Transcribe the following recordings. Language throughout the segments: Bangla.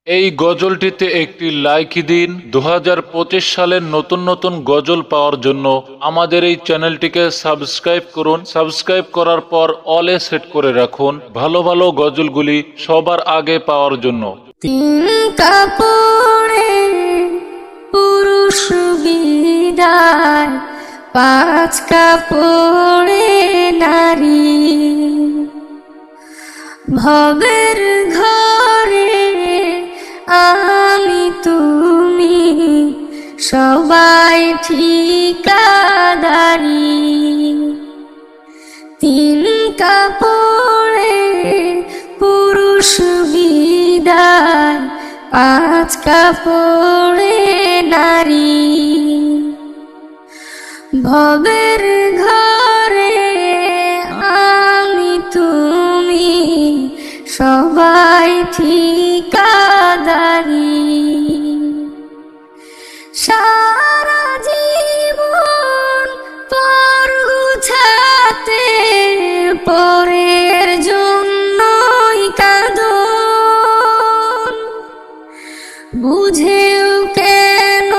এই গজলটিতে একটি লাইক দিন। 2025 সালের নতুন নতুন গজল পাওয়ার জন্য আমাদের এই চ্যানেলটিকে সাবস্ক্রাইব করুন। সাবস্ক্রাইব করার পর অলে সেট করে রাখুন ভালো ভালো গজলগুলি সবার আগে পাওয়ার জন্য। তিন কাপড়ে পুরুষ বিদায়, পাঁচ কাপড়ে নারী। ভবের ঘরে আমি তুমি সবাই ঠিকাদারি। তিন কাপড়ে পুরুষ বিদায়, পাঁচ কাপড়ে নারী। ভবের ঘরে আমি তুমি সবাই ঠিকাদারি। সারা জীবন পর গুছাতে পরের জন্যই কাঁদন। বুঝেও কেন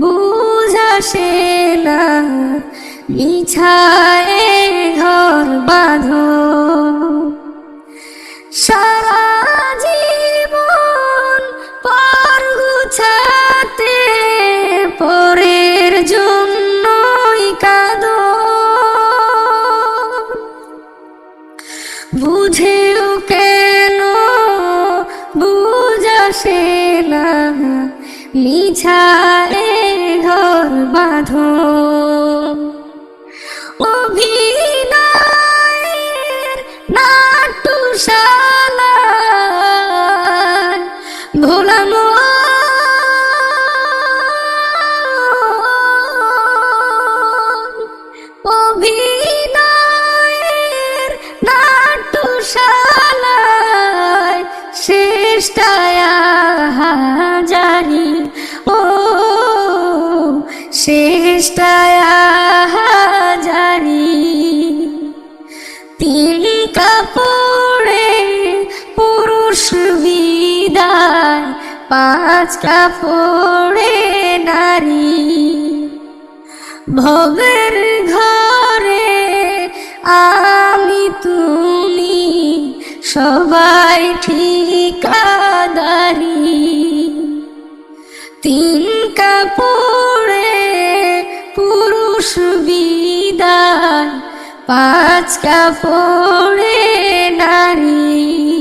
বুঝাসে না, বিছায়ে ঘর বাঁধো। সারা জীবন পর গুছাতে পরের জন্যই কাঁদন। বুঝেও কেন বুঝাসে না, মিছায়ে ঘর বাঁধো। অভিনয়ের নাট্যশালায় ভোলা মন। অভিনয়ের নাট্যশালায় শেষটায় হাজারি। ও শেষটায় হাজারি। তিন কাপড়ে পুরুষ বিদায়, পাঁচ কাপড়ে নারী। ভবের ঘরে আমি তুমি সবাই ঠিকাদারি। তিন কাপড়ে পুরুষ বিদায়, পাঁচ কাপড়ে নারী।